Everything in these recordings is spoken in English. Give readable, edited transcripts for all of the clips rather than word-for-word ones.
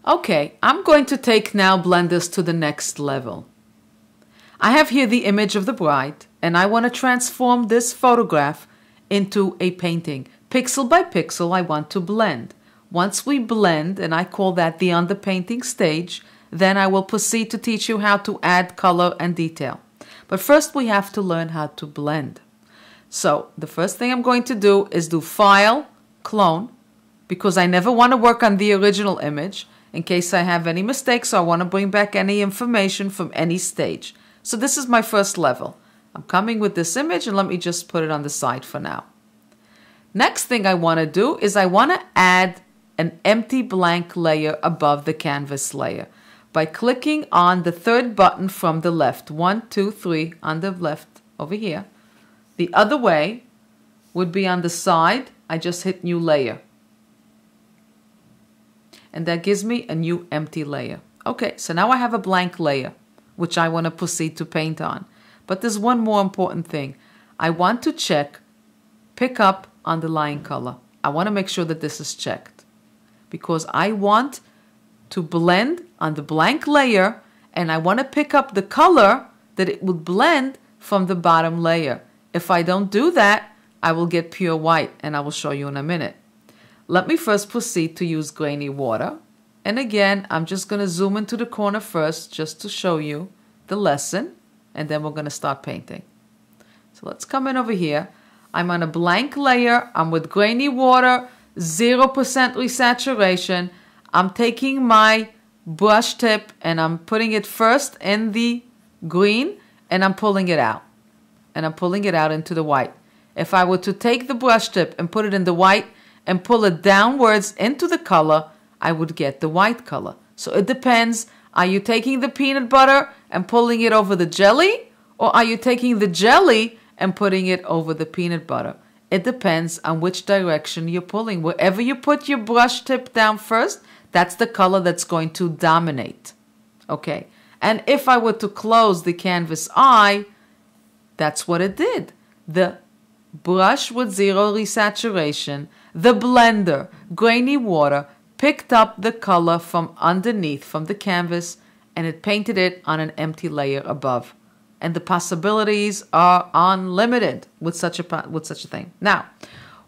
Okay, I'm going to take now blenders to the next level. I have here the image of the bride, and I want to transform this photograph into a painting. Pixel by pixel, I want to blend. Once we blend, and I call that the underpainting stage, then I will proceed to teach you how to add color and detail. But first we have to learn how to blend. So the first thing I'm going to do is do File, Clone, because I never want to work on the original image in case I have any mistakes, so I want to bring back any information from any stage. So this is my first level. I'm coming with this image, and let me just put it on the side for now. Next thing I want to do is I want to add an empty blank layer above the canvas layer by clicking on the third button from the left. 1, 2, 3 on the left over here. The other way would be on the side. I just hit New Layer. And that gives me a new empty layer. Okay, so now I have a blank layer, which I want to proceed to paint on. But there's one more important thing. I want to check Pick Up Underlying Color. I want to make sure that this is checked, because I want to blend on the blank layer, and I want to pick up the color that it would blend from the bottom layer. If I don't do that, I will get pure white, and I will show you in a minute. Let me first proceed to use grainy water. And again, I'm just going to zoom into the corner first just to show you the lesson, and then we're going to start painting. So let's come in over here. I'm on a blank layer. I'm with grainy water, 0% resaturation. I'm taking my brush tip and I'm putting it first in the green, and I'm pulling it out. And I'm pulling it out into the white. If I were to take the brush tip and put it in the white and pull it downwards into the color, I would get the white color. So it depends. Are you taking the peanut butter and pulling it over the jelly? Or are you taking the jelly and putting it over the peanut butter? It depends on which direction you're pulling. Wherever you put your brush tip down first, that's the color that's going to dominate. Okay. And if I were to close the canvas eye, that's what it did. The brush with 0 resaturation, the blender, grainy water, picked up the color from underneath, from the canvas, and it painted it on an empty layer above. And the possibilities are unlimited with such a thing. Now,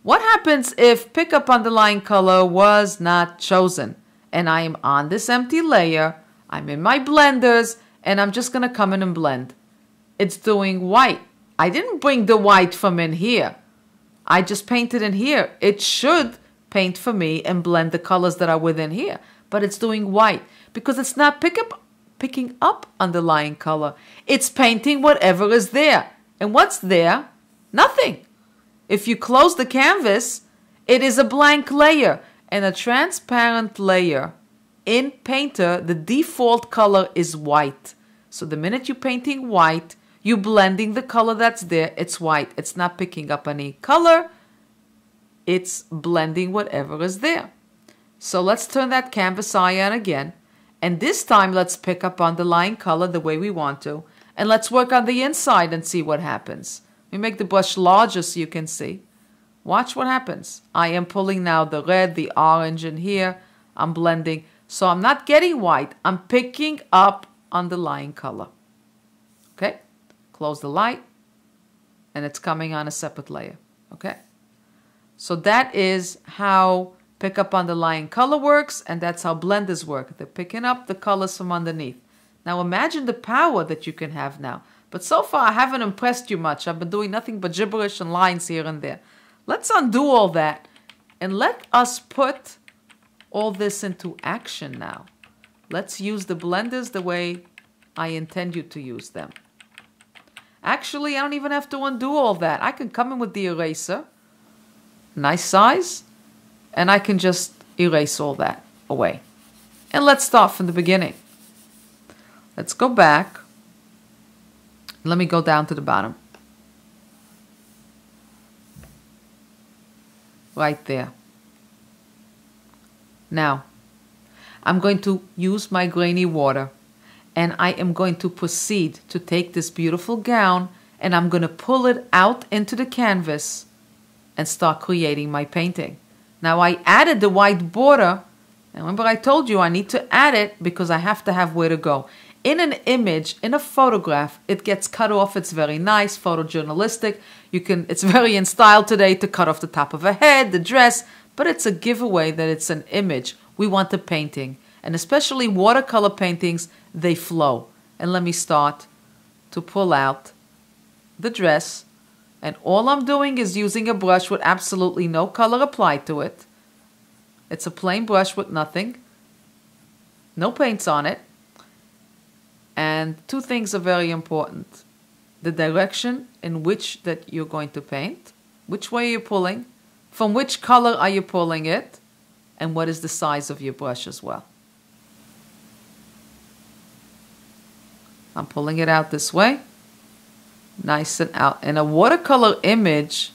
what happens if Pick Up Underlying Color was not chosen? And I am on this empty layer, I'm in my blenders, and I'm just going to come in and blend. It's doing white. I didn't bring the white from in here. I just painted in here. It should paint for me and blend the colors that are within here. But it's doing white because it's not picking up underlying color. It's painting whatever is there. And what's there? Nothing. If you close the canvas, it is a blank layer. And a transparent layer in Painter, the default color is white. So the minute you're painting white, you're blending the color that's there. It's white. It's not picking up any color. It's blending whatever is there. So let's turn that canvas eye on again. And this time, let's pick up underlying color the way we want to. And let's work on the inside and see what happens. We make the brush larger so you can see. Watch what happens. I am pulling now the red, the orange in here. I'm blending. So I'm not getting white. I'm picking up underlying color. Okay? Close the light. And it's coming on a separate layer. Okay? So that is how Pick Up Underlying Color works, and that's how blenders work. They're picking up the colors from underneath. Now imagine the power that you can have now. But so far I haven't impressed you much. I've been doing nothing but gibberish and lines here and there. Let's undo all that and let us put all this into action now. Let's use the blenders the way I intend you to use them. Actually, I don't even have to undo all that. I can come in with the eraser, nice size, and I can just erase all that away. And let's start from the beginning. Let's go back. Let me go down to the bottom. Right there. Now, I'm going to use my grainy water, and I am going to proceed to take this beautiful gown, and I'm going to pull it out into the canvas and start creating my painting. Now, I added the white border And remember I told you I need to add it because I have to have where to go. In an image, in a photograph, it gets cut off. It's very nice, photojournalistic. It's very in style today to cut off the top of a head, the dress, but it's a giveaway that it's an image. We want the painting. And especially watercolor paintings, they flow. And let me start to pull out the dress. And all I'm doing is using a brush with absolutely no color applied to it. It's a plain brush with nothing. No paints on it. And two things are very important. The direction in which that you're going to paint. Which way you're pulling. From which color are you pulling it. And what is the size of your brush as well. I'm pulling it out this way. Nice and out. In a watercolor image,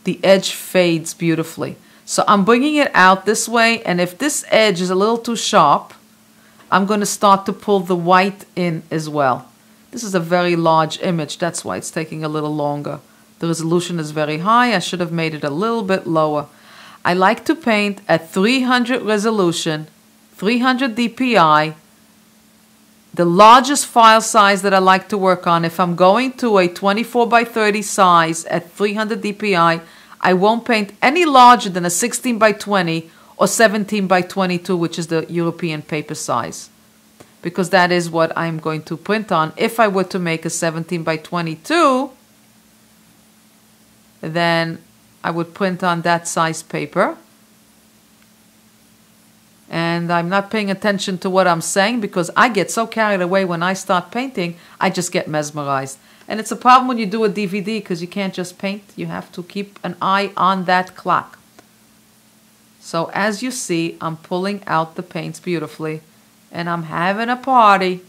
the edge fades beautifully. So I'm bringing it out this way, and if this edge is a little too sharp, I'm going to start to pull the white in as well. This is a very large image, that's why it's taking a little longer. The resolution is very high. I should have made it a little bit lower. I like to paint at 300 resolution, 300 dpi. The largest file size that I like to work on, if I'm going to a 24 by 30 size at 300 dpi, I won't paint any larger than a 16 by 20 or 17 by 22, which is the European paper size. Because that is what I'm going to print on. If I were to make a 17 by 22, then I would print on that size paper. And I'm not paying attention to what I'm saying because I get so carried away when I start painting, I just get mesmerized. And it's a problem when you do a DVD because you can't just paint. You have to keep an eye on that clock. So as you see, I'm pulling out the paints beautifully. And I'm having a party.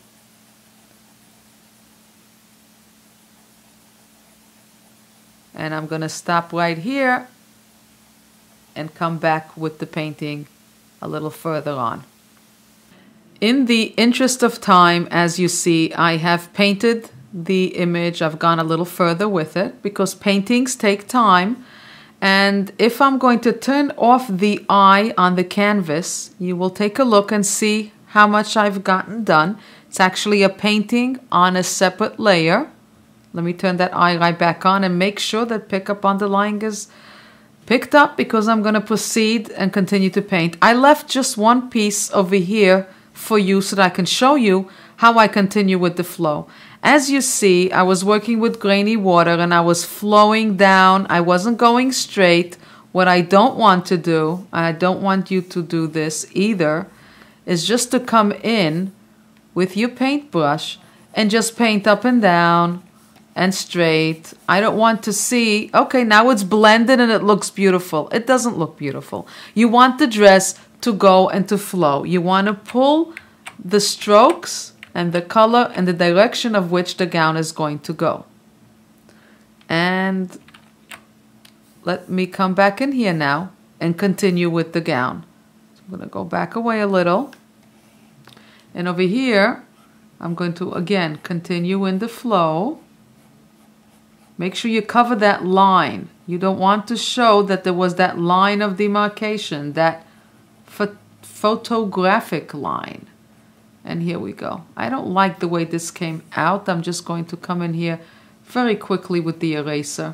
And I'm going to stop right here and come back with the painting a little further on. In the interest of time, as you see, I have painted the image. I've gone a little further with it because paintings take time. And if I'm going to turn off the eye on the canvas, you will take a look and see how much I've gotten done. It's actually a painting on a separate layer. Let me turn that eye right back on and make sure that pickup underlying is picked up because I'm going to proceed and continue to paint. I left just one piece over here for you so that I can show you how I continue with the flow. As you see, I was working with grainy water and I was flowing down. I wasn't going straight. What I don't want to do, and I don't want you to do this either, is just to come in with your paintbrush and just paint up and down and straight. I don't want to see, okay, now it's blended and it looks beautiful. It doesn't look beautiful. You want the dress to go and to flow. You want to pull the strokes and the color and the direction of which the gown is going to go. And let me come back in here now and continue with the gown. So I'm going to go back away a little. And over here, I'm going to, again, continue in the flow. Make sure you cover that line. You don't want to show that there was that line of demarcation, that photographic line. And here we go. I don't like the way this came out. I'm just going to come in here very quickly with the eraser.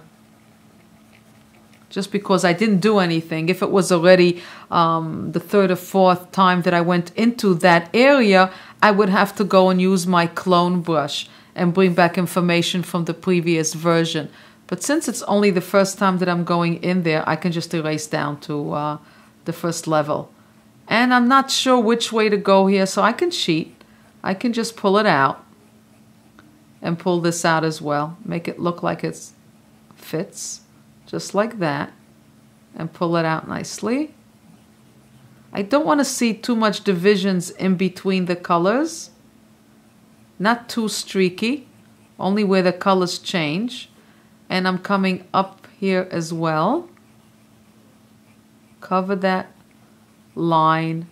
Just because I didn't do anything. If it was already the third or fourth time that I went into that area, I would have to go and use my clone brush and bring back information from the previous version. But since it's only the first time that I'm going in there, I can just erase down to the first level. And I'm not sure which way to go here, so I can cheat. I can just pull it out and pull this out as well. Make it look like it fits, just like that. And pull it out nicely. I don't want to see too much divisions in between the colors. Not too streaky, only where the colors change. And I'm coming up here as well. Cover that line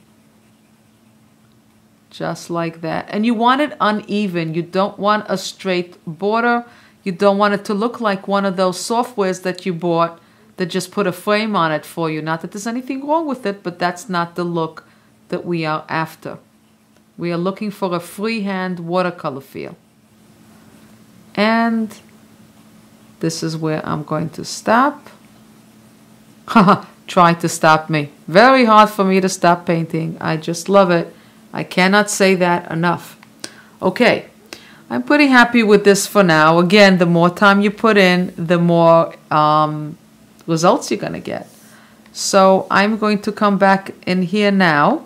just like that. And you want it uneven. You don't want a straight border. You don't want it to look like one of those softwares that you bought that just put a frame on it for you. Not that there's anything wrong with it, but that's not the look that we are after. We are looking for a freehand watercolor feel. And this is where I'm going to stop. Haha, try to stop me. Very hard for me to stop painting. I just love it. I cannot say that enough. Okay, I'm pretty happy with this for now. Again, the more time you put in, the more results you're going to get. So I'm going to come back in here now.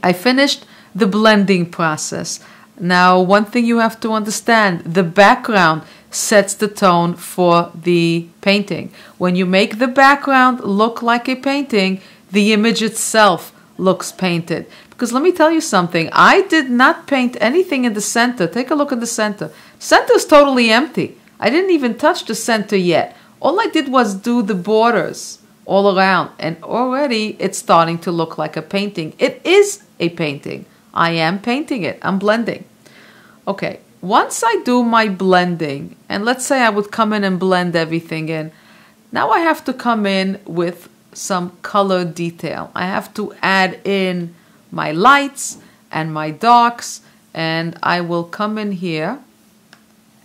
I finished the blending process. Now, one thing you have to understand, the background sets the tone for the painting. When you make the background look like a painting, the image itself looks painted. Because let me tell you something, I did not paint anything in the center. Take a look at the center. Center is totally empty. I didn't even touch the center yet. All I did was do the borders all around, and already it's starting to look like a painting. It is a painting. I am painting it. I'm blending. Okay, once I do my blending, and let's say I would come in and blend everything in, now I have to come in with some color detail. I have to add in my lights and my darks, and I will come in here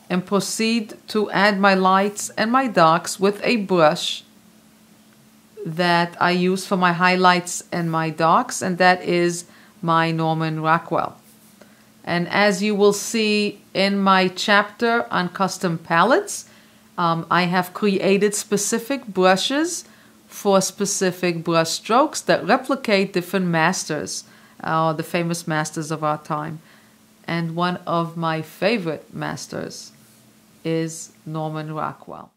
and proceed to add my lights and my darks with a brush that I use for my highlights and my darks, and that is my Norman Rockwell. And as you will see in my chapter on custom palettes, I have created specific brushes for specific brush strokes that replicate different masters, the famous masters of our time. And one of my favorite masters is Norman Rockwell.